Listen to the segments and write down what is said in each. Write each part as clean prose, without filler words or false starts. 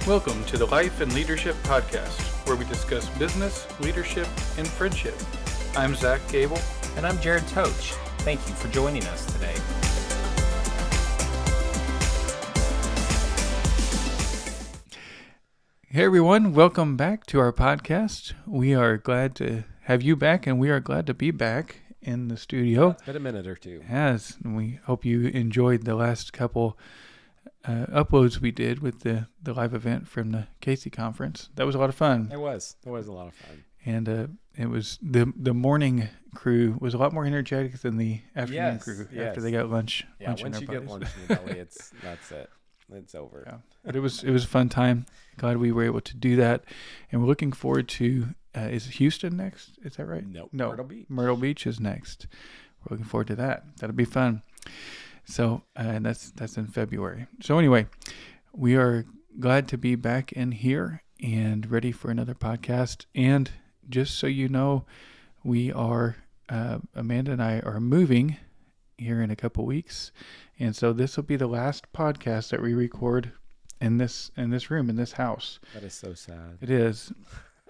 Welcome to the Life and Leadership Podcast, where we discuss business, leadership, and friendship. I'm Zach Gable. And I'm Jared Toach. Thank you for joining us today. Hey everyone, welcome back to our podcast. We are glad to have you back, and we are glad to be back in the studio. It's been a minute or two. Yes, and we hope you enjoyed the last couple uploads we did with the live event from the Casey conference. That was a lot of fun. It was a lot of fun. And it was the morning crew was a lot more energetic than the afternoon crew after they got lunch. Yeah, lunch once in you their get bodies. lunch in your belly, that's it. It's over. Yeah. But it was a fun time. Glad we were able to do that, and we're looking forward to. Is Houston next? Is that right? No, Myrtle Beach. Myrtle Beach is next. We're looking forward to that. That'll be fun. So, and that's in February. So anyway, we are glad to be back in here and ready for another podcast. And just so you know, we are Amanda and I are moving here in a couple weeks, and so this will be the last podcast that we record in this room, in this house. That is so sad. It is.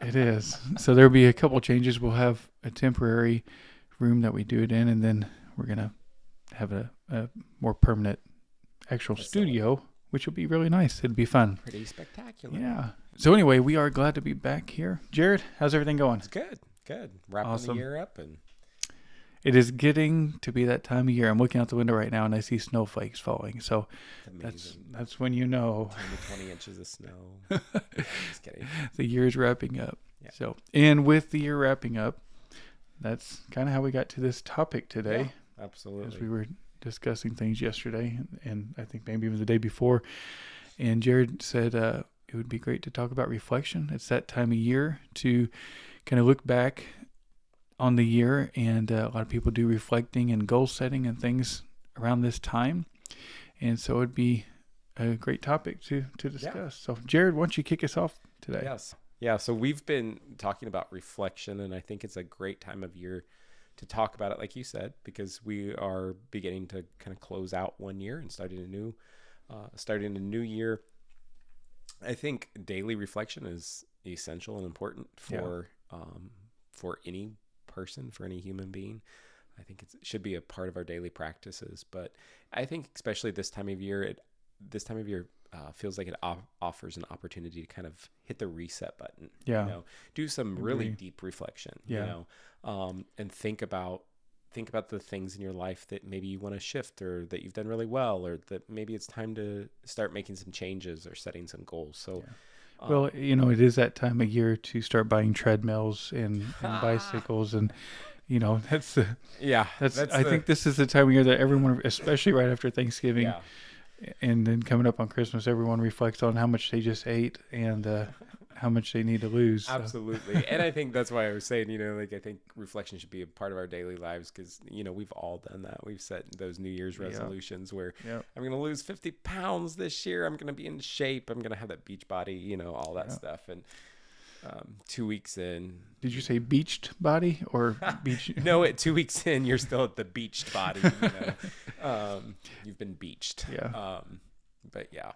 It is. So there'll be a couple changes. We'll have a temporary room that we do it in, and then we're gonna have a more permanent actual studio, which will be really nice. It'd be fun. Pretty spectacular. Yeah. So anyway, we are glad to be back here. Jared, how's everything going? It's good. Wrapping Awesome. the year up, and It is getting to be that time of year. I'm looking out the window right now and I see snowflakes falling. So that's when you know 10 to 20 inches of snow. Just kidding. the year is wrapping up. Yeah. So, and with the year wrapping up, that's kind of how we got to this topic today. Yeah, absolutely. As we were discussing things yesterday, and I think maybe even the day before. And Jared said it would be great to talk about reflection. It's that time of year to kind of look back on the year, and a lot of people do reflecting and goal setting and things around this time. And so it'd be a great topic to discuss. Yeah. So Jared, why don't you kick us off today? Yes. Yeah. So we've been talking about reflection, and I think it's a great time of year to talk about it, like you said, because we are beginning to kind of close out one year and starting a new year. I think daily reflection is essential and important for any person, for any human being. I think it should be a part of our daily practices, but I think especially this time of year, feels like it offers an opportunity to kind of hit the reset button. Yeah. Do some really deep reflection. Yeah. And think about the things in your life that maybe you want to shift, or that you've done really well, or that maybe it's time to start making some changes or setting some goals. So. Yeah. Well, it is that time of year to start buying treadmills and bicycles, and that's the I think this is the time of year that everyone, especially right after Thanksgiving, and then coming up on Christmas, everyone reflects on how much they just ate and how much they need to lose. Absolutely. And I think that's why I was saying, I think reflection should be a part of our daily lives, because, we've all done that. We've set those New Year's resolutions where I'm going to lose 50 pounds this year. I'm going to be in shape. I'm going to have that beach body, all that stuff. And 2 weeks in. Did you say beached body or beach? No, at 2 weeks in, you're still at the beached body. You've been beached. Yeah. But yeah.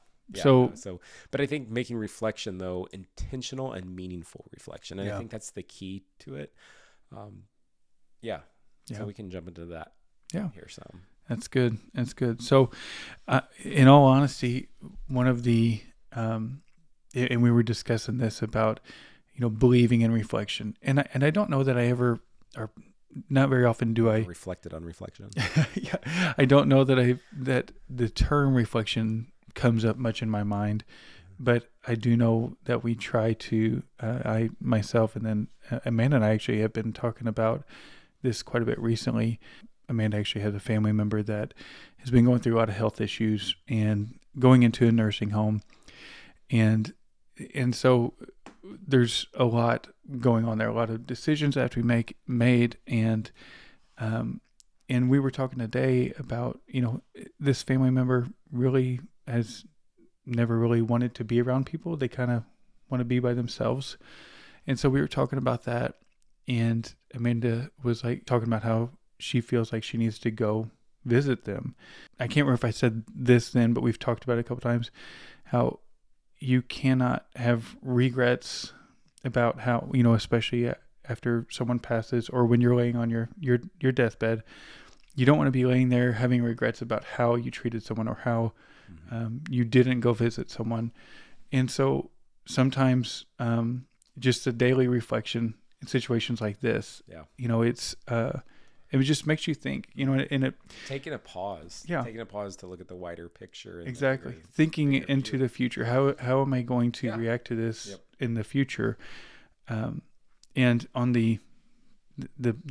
But I think making reflection, though, intentional and meaningful reflection, and I think that's the key to it. So we can jump into that. Yeah. Here some. That's good. So, in all honesty, one of the, and we were discussing this about, believing in reflection, and I don't know that I ever, or not very often do I reflected on reflection. Yeah, I don't know that the term reflection comes up much in my mind, but I do know that we try to, I myself and then Amanda and I actually have been talking about this quite a bit recently. Amanda actually has a family member that has been going through a lot of health issues and going into a nursing home, and so there's a lot going on there, a lot of decisions that have to be made, and we were talking today about, this family member really has never really wanted to be around people. They kind of want to be by themselves. And so we were talking about that, and Amanda was talking about how she feels like she needs to go visit them. I can't remember if I said this then, but we've talked about it a couple times, how you cannot have regrets about how, you know, especially after someone passes or when you're laying on your deathbed. You don't want to be laying there having regrets about how you treated someone or how you didn't go visit someone. And so sometimes just the daily reflection in situations like this, you know, it just makes you think, you know, and it taking a pause to look at the wider picture. And exactly. Thinking into the future. How am I going to react to this in the future? And on the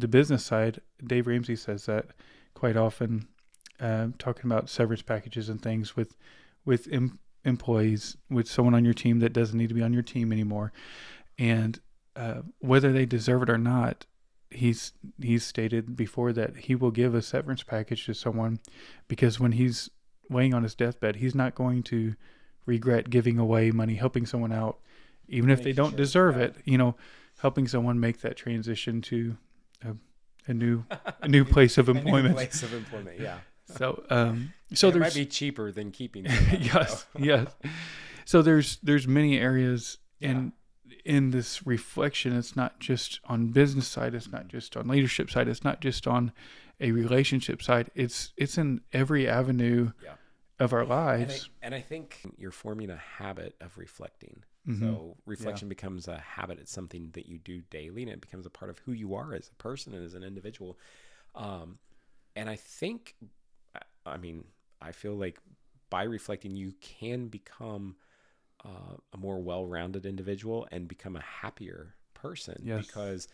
business side, Dave Ramsey says that quite often, talking about severance packages and things with employees, with someone on your team that doesn't need to be on your team anymore, and whether they deserve it or not. He's stated before that he will give a severance package to someone because when he's laying on his deathbed, he's not going to regret giving away money, helping someone out, even if they don't deserve it, you know, helping someone make that transition to a new place of employment. So it might be cheaper than keeping them. Yes. So there's many areas in this reflection. It's not just on business side. It's not just on leadership side. It's not just on a relationship side. It's in every avenue of our lives. And I think you're forming a habit of reflecting. So reflection becomes a habit. It's something that you do daily, and it becomes a part of who you are as a person and as an individual. And I think, I feel like by reflecting, you can become a more well-rounded individual and become a happier person. Because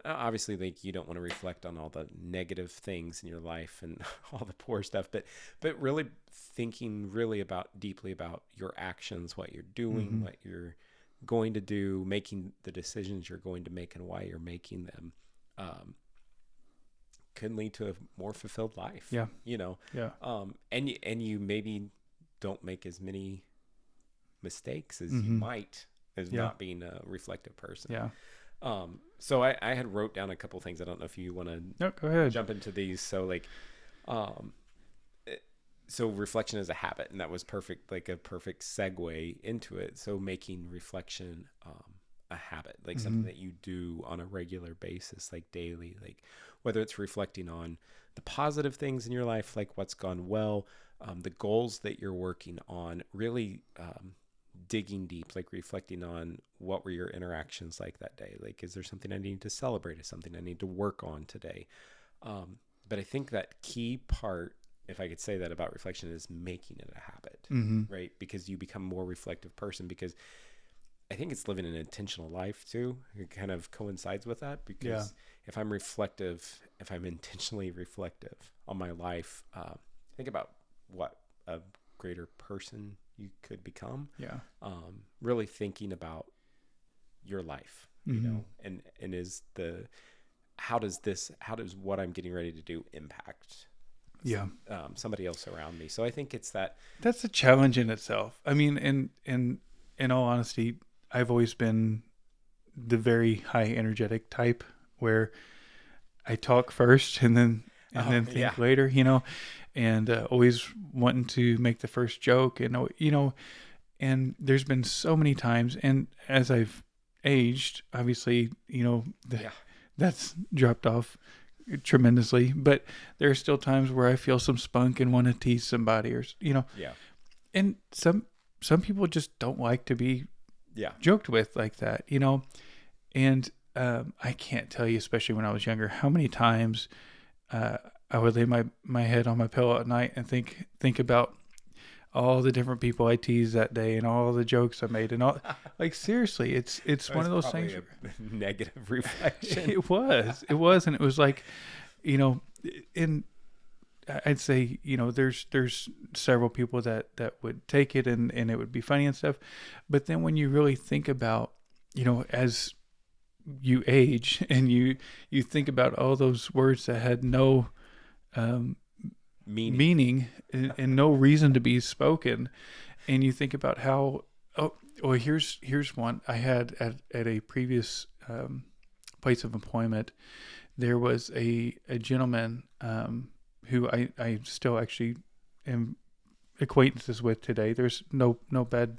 obviously, like, you don't want to reflect on all the negative things in your life and all the poor stuff, but really thinking deeply about your actions, what you're doing, what you're going to do, making the decisions you're going to make and why you're making them, can lead to a more fulfilled life. You know? And you maybe don't make as many mistakes as you might as not being a reflective person. So I had wrote down a couple things. I don't know if you want to go ahead. Jump into these. So like, so reflection is a habit, and that was perfect, like a perfect segue into it. So making reflection a habit, like something that you do on a regular basis, like daily, like whether it's reflecting on the positive things in your life, like what's gone well, the goals that you're working on, really digging deep, like reflecting on what were your interactions like that day. Like, is there something I need to celebrate? Is something I need to work on today? But I think that key part, if I could say that about reflection, is making it a habit, right? Because you become a more reflective person, because I think it's living an intentional life too. It kind of coincides with that, because if I'm reflective, if I'm intentionally reflective on my life, think about what a greater person you could become. Really thinking about your life, you know, and how does what I'm getting ready to do impact somebody else around me? So I think that's a challenge in itself. I mean, in all honesty, I've always been the very high energetic type where I talk first and then think later, you know, and always wanting to make the first joke, and you know, and there's been so many times, and as I've aged, obviously, you know, that's dropped off tremendously, but there are still times where I feel some spunk and want to tease somebody, or you know, and some people just don't like to be joked with like that, you know, and I can't tell you, especially when I was younger, how many times I would lay my head on my pillow at night and think about all the different people I teased that day and all the jokes I made and all. Like, seriously, it's one of those things. Negative reflection. It was, and it was like, you know, I'd say, you know, there's several people that would take it and it would be funny and stuff, but then when you really think about, you know, as you age and you think about all those words that had no meaning and no reason to be spoken, and you think about how here's one I had at a previous place of employment. There was a gentleman who I still actually am acquaintances with today. There's no bad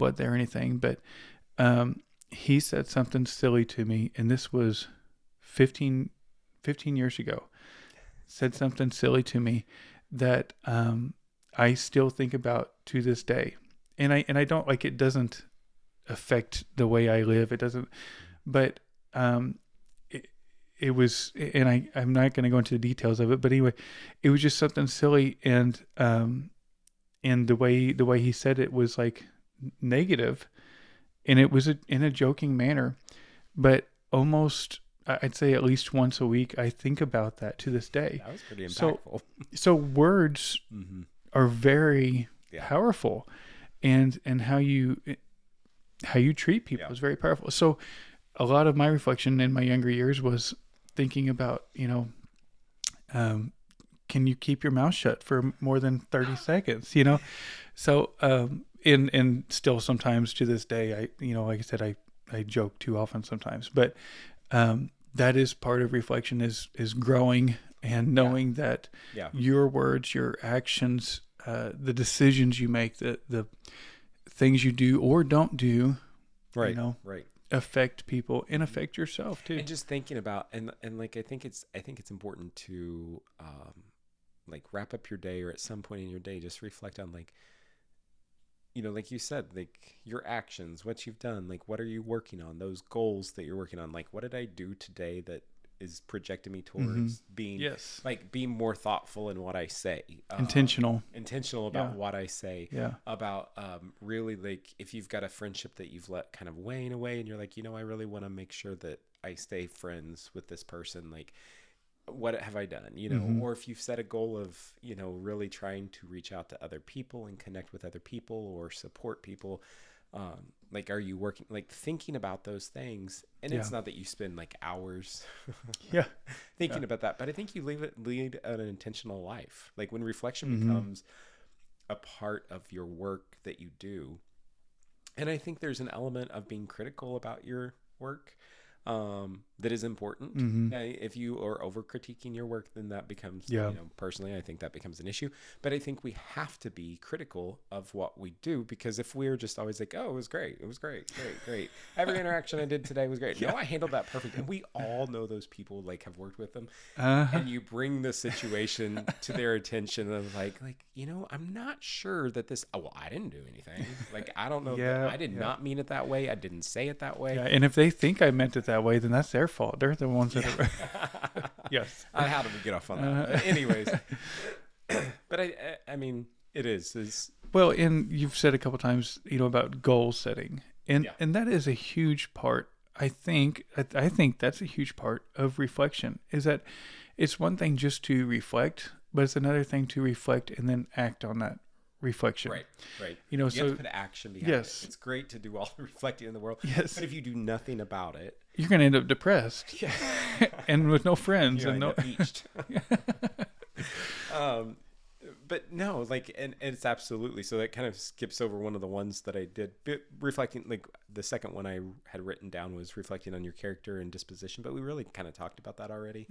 lifeblood there or anything, but he said something silly to me, and this was 15 years ago. Said something silly to me that I still think about to this day, and I don't like, it doesn't affect the way I live. It doesn't, but it was, and I'm not going to go into the details of it, but anyway, it was just something silly, and the way he said it was like negative, and it was in a joking manner, but almost, I'd say at least once a week, I think about that to this day. That was pretty impactful. So words are very powerful, and how you treat people is very powerful. So a lot of my reflection in my younger years was thinking about, can you keep your mouth shut for more than 30 seconds, So, and still sometimes to this day, like I said, I joke too often sometimes, but, that is part of reflection, is growing and knowing that your words, your actions, the decisions you make, the things you do or don't do, right, affect people and affect yourself too. And just thinking about, and like, I think it's important to, like, wrap up your day, or at some point in your day, just reflect on, like, like you said, like, your actions, what you've done, like, what are you working on, those goals that you're working on, like, what did I do today that is projecting me towards being more thoughtful in what I say, intentional about what I say, about really, like, if you've got a friendship that you've let kind of wane away, and you're like, I really want to make sure that I stay friends with this person, like, what have I done, or if you've set a goal of, really trying to reach out to other people and connect with other people or support people, like, are you working, like, thinking about those things? And it's not that you spend like hours thinking about that, but I think you lead an intentional life. Like, when reflection becomes a part of your work that you do, and I think there's an element of being critical about your work, that is important. If you are over critiquing your work, then that becomes, personally, I think that becomes an issue. But I think we have to be critical of what we do, because if we're just always like, oh, it was great, every interaction I did today was great. No, I handled that perfect. And we all know those people, like, have worked with them, and you bring the situation to their attention of like, I'm not sure that this, I didn't do anything. Like, I don't know. I did not mean it that way. I didn't say it that way. And if they think I meant it that way, then that's their fault. They're the ones that are. Yes. How did we get off on that? Anyways, but I mean, it is. Well, and you've said a couple times, about goal setting, and that is a huge part. I think that's a huge part of reflection. Is that it's one thing just to reflect, but it's another thing to reflect and then act on that reflection. Right. You have to put action behind it. It's great to do all the reflecting in the world. Yes. But if you do nothing about it, you're going to end up depressed. Yeah. And with no friends and no beached. But no, like, and it's absolutely, so that kind of skips over one of the ones that I did, reflecting, like, the second one I had written down was reflecting on your character and disposition, but we really kind of talked about that already.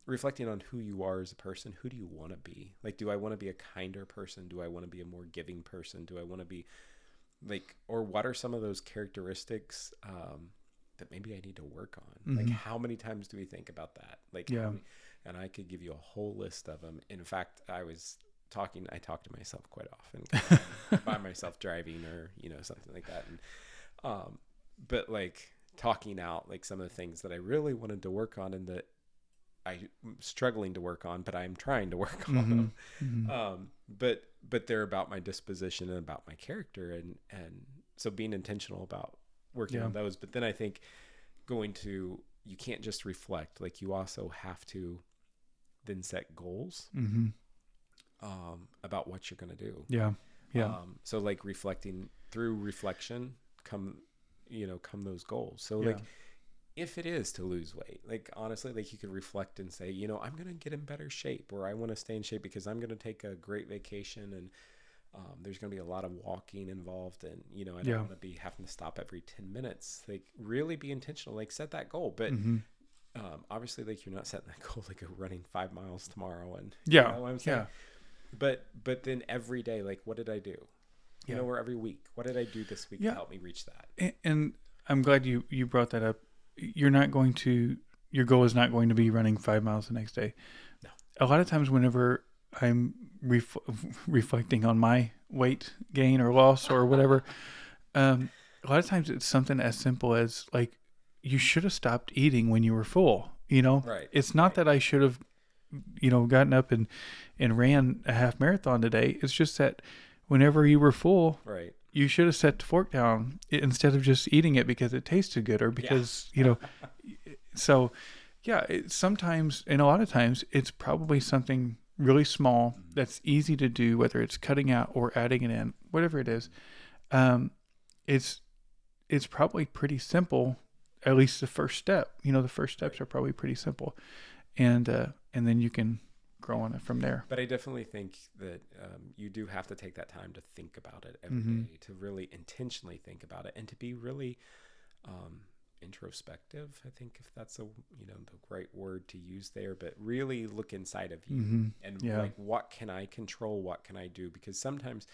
Reflecting on who you are as a person. Who do you want to be? Like, do I want to be a kinder person? Do I want to be a more giving person? Do I want to be, like, or what are some of those characteristics that maybe I need to work on? Like, how many times do we think about that? Like, and I could give you a whole list of them. In fact, I talk to myself quite often by myself driving, or, something like that. And, but, like, talking out, like, some of the things that I really wanted to work on and that I'm struggling to work on, but I'm trying to work on them. But they're about my disposition and about my character. And so being intentional about working on those. But then I think you can't just reflect, like, you also have to then set goals about what you're going to do. So, like, reflecting through reflection come those goals. So like, if it is to lose weight, like, honestly, like, you could reflect and say, I'm going to get in better shape, or I want to stay in shape because I'm going to take a great vacation, and there's going to be a lot of walking involved, and I don't want to be having to stop every 10 minutes. Like, really be intentional, like, set that goal. But obviously, like, you're not setting that goal like you're running 5 miles tomorrow, and you know what I'm saying? But then every day, like, what did I do? or every week. What did I do this week to help me reach that? And I'm glad you brought that up. Your goal is not going to be running 5 miles the next day. No. A lot of times whenever I'm reflecting on my weight gain or loss or whatever, a lot of times it's something as simple as like, you should have stopped eating when you were full. Right. It's not that I should have, gotten up and ran a half marathon today. It's just that whenever you were full, right, you should have set the fork down instead of just eating it because it tasted good or because, so yeah, sometimes, and a lot of times it's probably something really small that's easy to do, whether it's cutting out or adding it in, whatever it is. It's probably pretty simple, at least the first step. The first steps are probably pretty simple. And then you can grow on it from there. But I definitely think that you do have to take that time to think about it every day, to really intentionally think about it, and to be really introspective. I think if that's the right word to use there, but really look inside of you and like, what can I control? What can I do? Because sometimes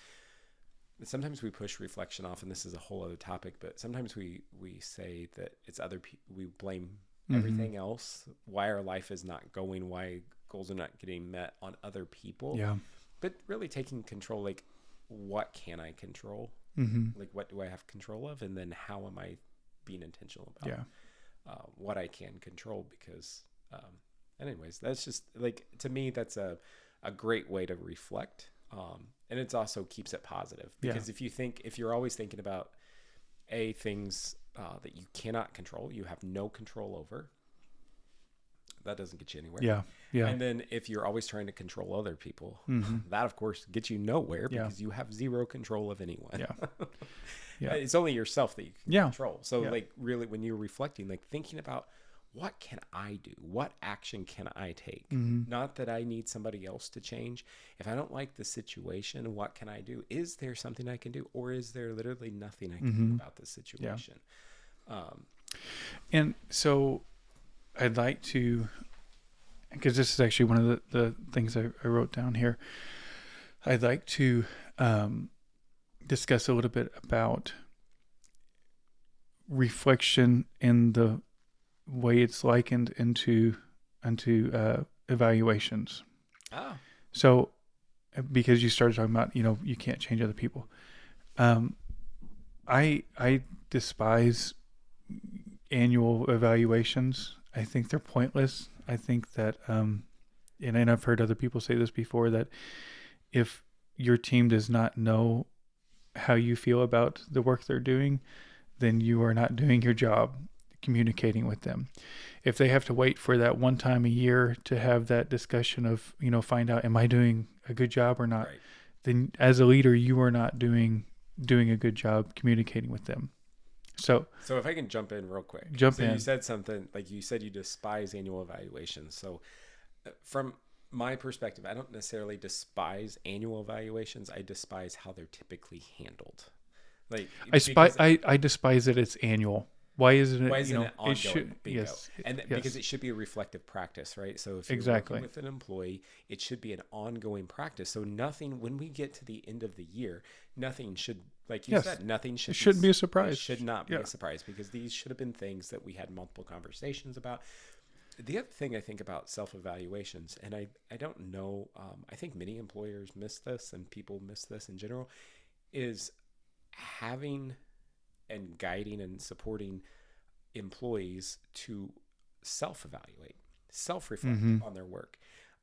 we push reflection off, and this is a whole other topic, but sometimes we say that it's other people, we blame everything else, why our life is not going, why goals are not getting met, on other people. Yeah. But really taking control, like, what can I control? Like, what do I have control of? And then how am I being intentional about what I can control? Because anyways, that's just like, to me, that's a great way to reflect. And it also keeps it positive, because if you're always thinking about things that you cannot control, you have no control over, that doesn't get you anywhere. Yeah. And then if you're always trying to control other people, that of course gets you nowhere, because you have zero control of anyone. It's only yourself that you can control. So like, really, when you're reflecting, like, thinking about, what can I do? What action can I take? Not that I need somebody else to change. If I don't like the situation, what can I do? Is there something I can do? Or is there literally nothing I can do about this situation? And so I'd like to, because this is actually one of the things I wrote down here, I'd like to discuss a little bit about reflection in the way it's likened into evaluations. So because you started talking about, you can't change other people. I despise annual evaluations. I think they're pointless. I think that, and I've heard other people say this before, that if your team does not know how you feel about the work they're doing, then you are not doing your job communicating with them. If they have to wait for that one time a year to have that discussion of, find out, am I doing a good job or not? Right. Then as a leader, you are not doing a good job communicating with them. So if I can jump in real quick. You said something, like, you said you despise annual evaluations. So from my perspective, I don't necessarily despise annual evaluations. I despise how they're typically handled. Like, I despise that it's annual. Why isn't it? Why isn't it ongoing? It should, yes, because it should be a reflective practice, right? So if you're working with an employee, it should be an ongoing practice. So nothing, when we get to the end of the year, nothing should, like you said, nothing should. It shouldn't be a surprise. It should not be a surprise, because these should have been things that we had multiple conversations about. The other thing I think about self-evaluations, and I don't know, I think many employers miss this, and people miss this in general, is having and guiding and supporting employees to self-evaluate, self-reflect on their work.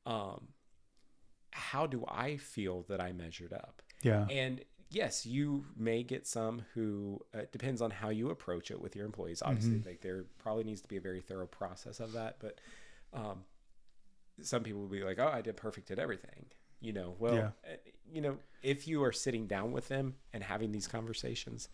How do I feel that I measured up? Yeah. And yes, you may get some who, it depends on how you approach it with your employees. Obviously, like, there probably needs to be a very thorough process of that. But some people will be like, oh, I did perfect at everything. If you are sitting down with them and having these conversations,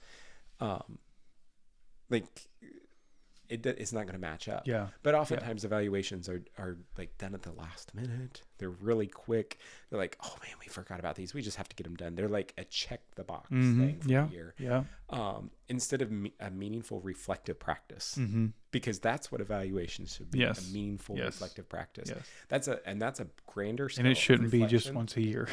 it's not going to match up. Yeah. But oftentimes evaluations are like done at the last minute. They're really quick. They're like, oh man, we forgot about these. We just have to get them done. They're like a check the box thing for the year. Yeah. Instead of a meaningful reflective practice, because that's what evaluation should be. Yes. A meaningful Yes. reflective practice. Yes. That's a grander scale. And it shouldn't of be just reflection. once a year.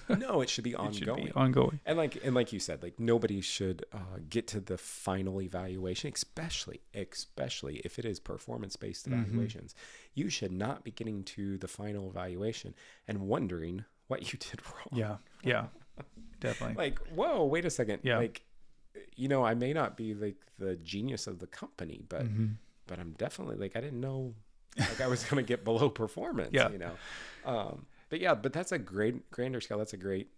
No, it should be ongoing. It should be ongoing. And like you said, like nobody should get to the final evaluation, especially if it is performance-based evaluations. You should not be getting to the final evaluation and wondering what you did wrong. Yeah, definitely. Like, whoa, wait a second. Yeah. Like, I may not be like the genius of the company, but I'm definitely like, I didn't know like I was going to get below performance, Yeah. But that's a grander scale. That's a great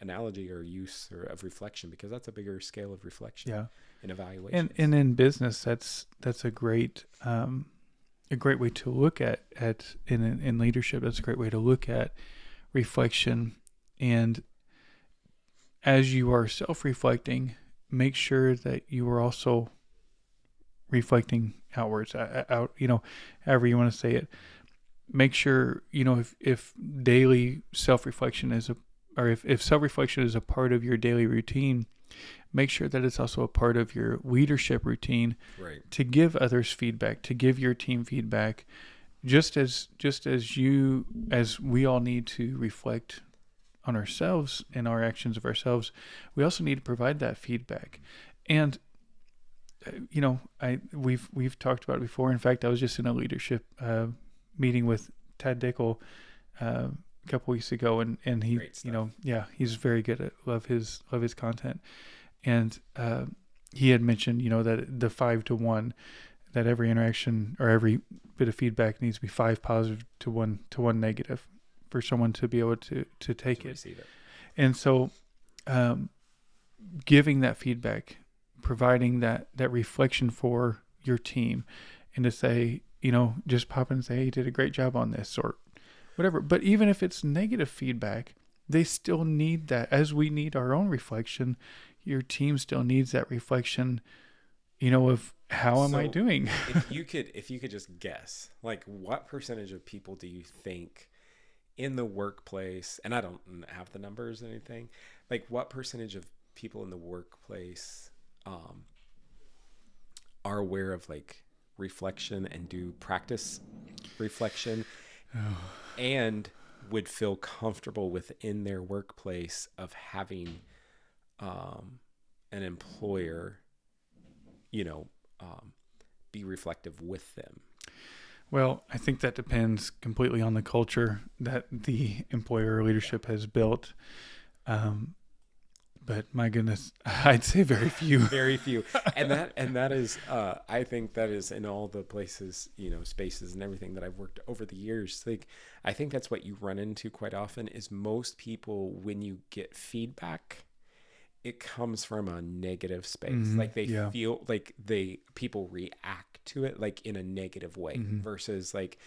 analogy or use of reflection, because that's a bigger scale of reflection. Yeah. In evaluation. And in business, that's a great way to look at in leadership. That's a great way to look at reflection. And as you are self-reflecting, make sure that you are also reflecting outwards, however you want to say it. Make sure, if daily self-reflection if self-reflection is a part of your daily routine, make sure that it's also a part of your leadership routine, right, to give others feedback, to give your team feedback, just as we all need to reflect on ourselves and our actions of ourselves, we also need to provide that feedback. And we've talked about it before. In fact, I was just in a leadership meeting with Tad Dickel a couple weeks ago, and he, he's very good at love his content. And he had mentioned, that the 5-to-1, that every interaction or every bit of feedback needs to be 5 positive to 1 negative for someone to be able to take it. Receive it. And so, giving that feedback, providing that reflection for your team, and to say, just pop in and say, hey, you did a great job on this, or whatever. But even if it's negative feedback, they still need that. As we need our own reflection, your team still needs that reflection, of how am I doing? if you could just guess, like, what percentage of people do you think in the workplace, and I don't have the numbers or anything, like what percentage of people in the workplace are aware of like reflection and do practice reflection and would feel comfortable within their workplace of having an employer, be reflective with them? Well, I think that depends completely on the culture that the employer leadership has built. But my goodness, I'd say very few. Very few. And that is, I think that is in all the places, spaces and everything that I've worked over the years. Like, I think that's what you run into quite often is most people, when you get feedback, it comes from a negative space. Mm-hmm. Like they feel like people react to it like in a negative way versus like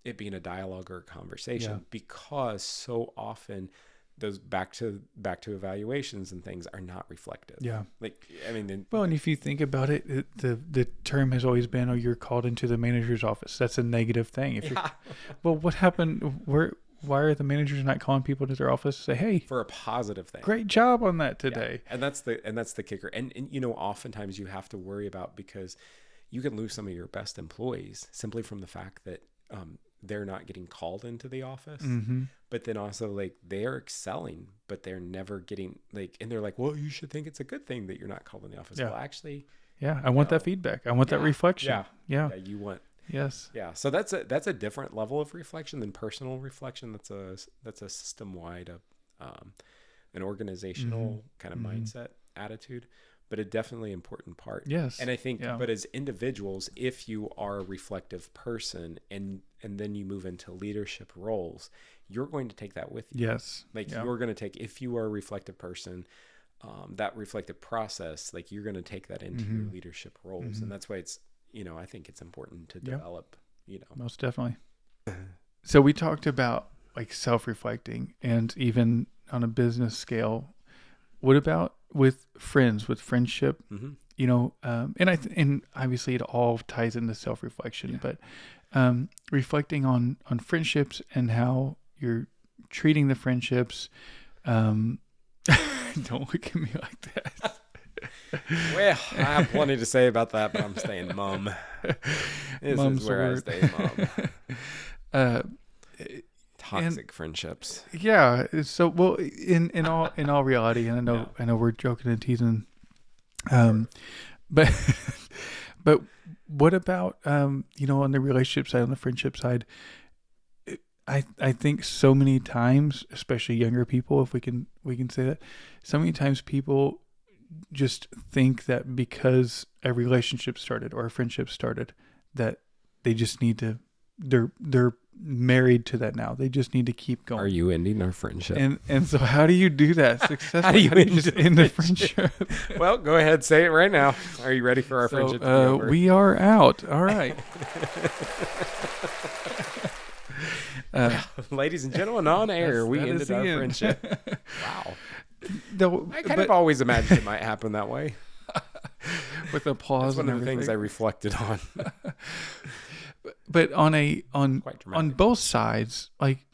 it being a dialogue or a conversation, because so often those back to evaluations and things are not reflective. Yeah. Like, I mean, well, and if you think about it, the term has always been, you're called into the manager's office. That's a negative thing. Well, what happened? Why are the managers not calling people to their office to say, hey, for a positive thing, great job on that today? Yeah. And that's the kicker. And oftentimes you have to worry about, because you can lose some of your best employees simply from the fact that they're not getting called into the office, but then also like they're excelling, but they're never getting like, and they're like, well, you should think it's a good thing that you're not called in the office. Yeah. Well, actually, I want that feedback. I want that reflection. Yeah. You want. Yes. Yeah. So that's a different level of reflection than personal reflection. That's a system-wide, an organizational kind of mindset attitude, but a definitely important part. Yes. And I think, but as individuals, if you are a reflective person and then you move into leadership roles, you're going to take that with you. Yes. Like you're going to take, if you are a reflective person, that reflective process, like you're going to take that into your leadership roles. And that's why it's, I think it's important to develop, Most definitely. So we talked about like self-reflecting, and even on a business scale, what about with friends, with friendship, and obviously it all ties into self-reflection, but reflecting on friendships and how you're treating the friendships. Don't look at me like that. Well, I have plenty to say about that, but I'm staying mum. This Mum's is where I the stay mum. Toxic and, friendships. Yeah. So, well, in all reality, and I know we're joking and teasing, but but what about on the relationship side, on the friendship side? I think so many times, especially younger people, if we can say that, so many times people just think that because a relationship started or a friendship started, that they just need to, they're married to that now. They just need to keep going. Are you ending our friendship? And so how do you do that successfully? How do you just end the friendship? Well, go ahead, say it right now. Are you ready for our friendship to be over? We are out. All right. Ladies and gentlemen, on air, we ended our friendship. Wow. No, I kind of always imagined it might happen that way. With applause. That's one and of the things I reflected on. But on both sides, like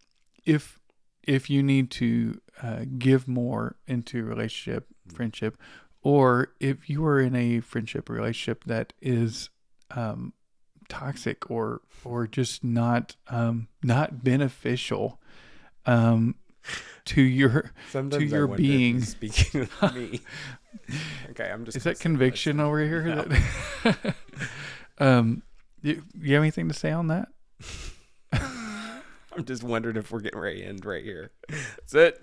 if you need to give more into relationship, friendship, or if you are in a friendship relationship that is toxic or just not beneficial to your Sometimes to your being. Speaking of me. Okay, I'm just. Is that conviction over here? No. You have anything to say on that? I'm just wondering if we're getting ready to end right here. That's it.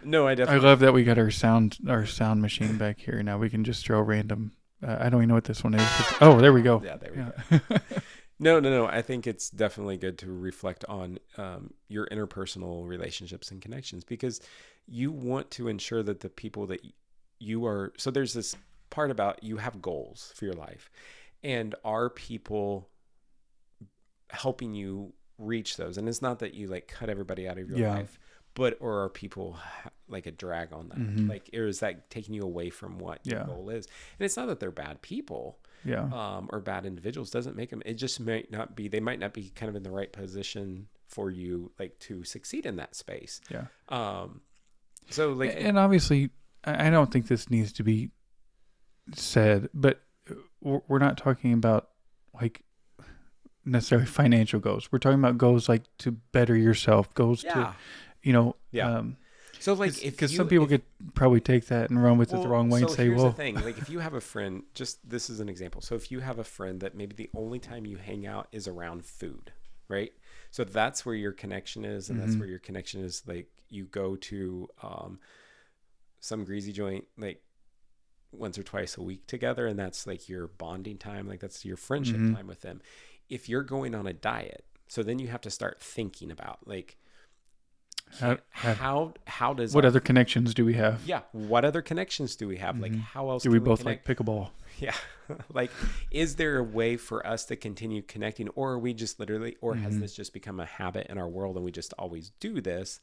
No, I definitely. I love that we got our sound machine back here. Now we can just throw random. I don't even know what this one is. Oh, there we go. Yeah, there we go. No. I think it's definitely good to reflect on your interpersonal relationships and connections, because you want to ensure that the people that you are. So there's this part about you have goals for your life, and are people helping you reach those? And it's not that you like cut everybody out of your life, or are people like a drag on that? Mm-hmm. Like, or is that taking you away from what your goal is? And it's not that they're bad people. Or bad individuals doesn't make them. It just might not be. They might not be kind of in the right position for you, like to succeed in that space. So like, and obviously, I don't think this needs to be said, but we're not talking about like necessarily financial goals. We're talking about goals like to better yourself, goals to, so like, because some people could probably take that and run with it the wrong way and say, here's well, the thing, like if you have a friend, just this is an example. So if you have a friend that maybe the only time you hang out is around food, right? So that's where your connection is, and that's where your connection is. Like you go to some greasy joint like once or twice a week together, and that's like your bonding time. Like that's your friendship time with them. If you're going on a diet, so then you have to start thinking about like, how does what other connections do we have? Yeah, what other connections do we have? Like how else do we both connect? Like pickleball? Yeah. Like, is there a way for us to continue connecting, or are we just literally, or has this just become a habit in our world and we just always do this?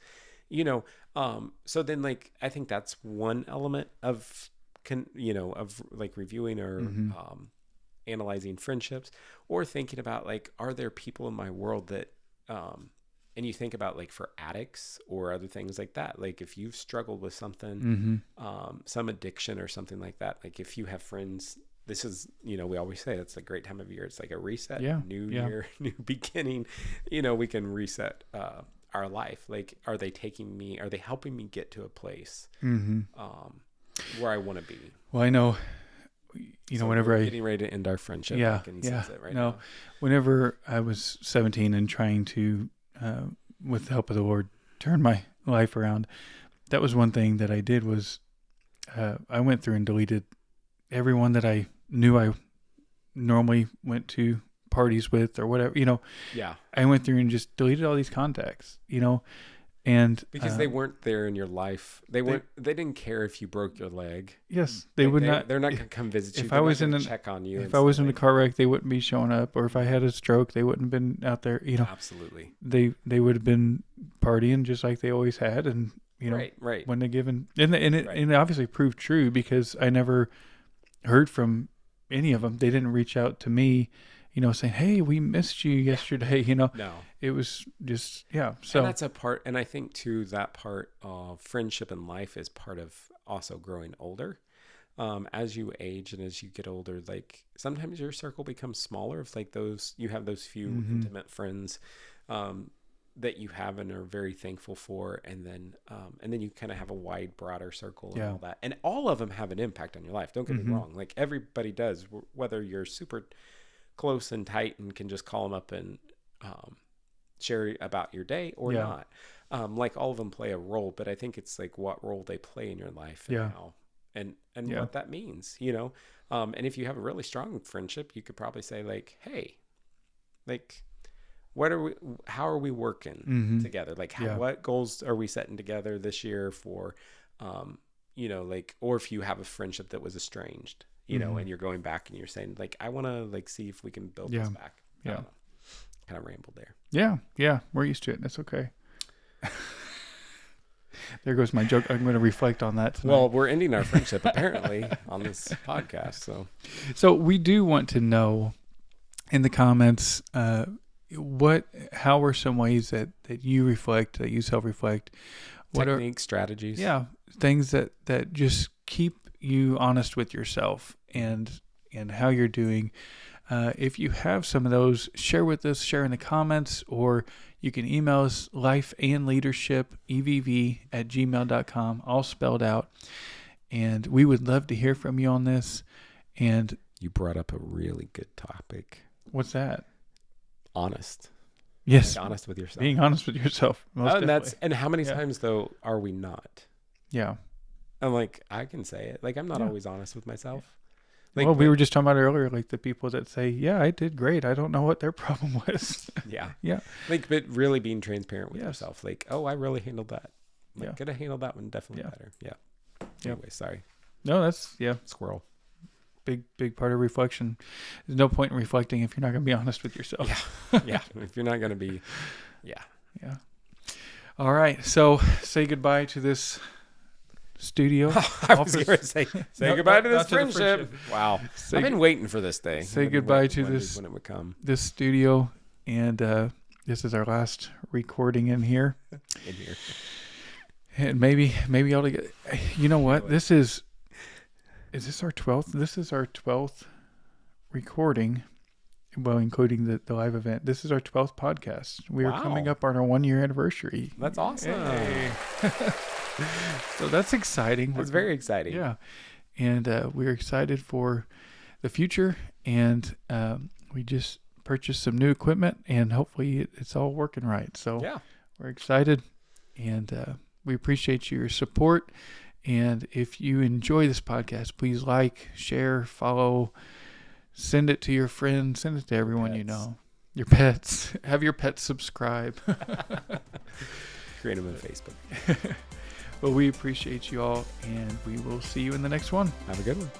So then like I think that's one element of of like reviewing or analyzing friendships, or thinking about like, are there people in my world that and you think about like for addicts or other things like that, like if you've struggled with something, some addiction or something like that, like if you have friends, this is, we always say it's a great time of year. It's like a reset, new year, new beginning, we can reset our life. Like, are they helping me get to a place where I want to be? Well, I know, so whenever getting ready to end our friendship. Now. Whenever I was 17 and trying to, with the help of the Lord, turn my life around, that was one thing that I did was, I went through and deleted everyone that I knew I normally went to parties with or whatever, I went through and just deleted all these contacts, and because they weren't there in your life. They didn't care if you broke your leg. Yes, they would not. They're not going to come visit you. If I was check on you. If I was in a car wreck, they wouldn't be showing up. Or if I had a stroke, they wouldn't have been out there. Absolutely. They would have been partying just like they always had, and right. When they given and it obviously proved true because I never heard from any of them. They didn't reach out to me, saying, "Hey, we missed you yesterday." No. It was just, yeah. So and that's a part, and I think too that part of friendship and life is part of also growing older. As you age and as you get older, like sometimes your circle becomes smaller. Of like you have those few intimate friends that you have and are very thankful for, and then you kind of have a wide, broader circle and all that, and all of them have an impact on your life. Don't get me wrong; like everybody does, whether you're super close and tight and can just call them up and share about your day or not. Like all of them play a role, but I think it's like what role they play in your life and how and what that means, and if you have a really strong friendship, you could probably say like, hey, like, how are we working together? Like what goals are we setting together this year for, like, or if you have a friendship that was estranged, and you're going back and you're saying like, I want to like see if we can build this back. Yeah. Kind of rambled there. Yeah. Yeah. We're used to it. That's okay. There goes my joke. I'm going to reflect on that tonight. Well, we're ending our friendship apparently on this podcast. So we do want to know in the comments, how are some ways that you reflect, that you self-reflect? What techniques, strategies? Yeah. Things that just keep you honest with yourself and how you're doing. If you have some of those, share with us, share in the comments, or you can email us lifeandleadershipevv@gmail.com, all spelled out. And we would love to hear from you on this. And you brought up a really good topic. What's that? Honest. Yes. Like honest with yourself. Being honest with yourself. And how many times though are we not? Yeah. I'm like, I can say it. Like I'm not always honest with myself. Like, well, we were just talking about earlier, like the people that say, yeah, I did great. I don't know what their problem was. Yeah. Yeah. Like, but really being transparent with yourself. Like, oh, I really handled that. Like, could have handled that one definitely better. Yeah. Anyway, sorry. No, that's, Squirrel. Big part of reflection. There's no point in reflecting if you're not going to be honest with yourself. Yeah. If you're not going to be, Yeah. All right. So say goodbye to this studio. I was going to say goodbye to this friendship. Wow. I've been waiting for this day. Say goodbye to this when it would come. This studio, and this is our last recording in here. And maybe I'll get. You know what? This is this our 12th? This is our 12th recording. Well, including the live event. This is our 12th podcast. We are coming up on our 1-year anniversary. That's awesome. Hey. So that's exciting. That's very exciting. Yeah. And we're excited for the future. And we just purchased some new equipment, and hopefully it's all working right. So we're excited, and we appreciate your support. And if you enjoy this podcast, please like, share, follow, send it to your friends, send it to everyone you know. Your pets. Have your pets subscribe. Create them on Facebook. Well, we appreciate you all, and we will see you in the next one. Have a good one.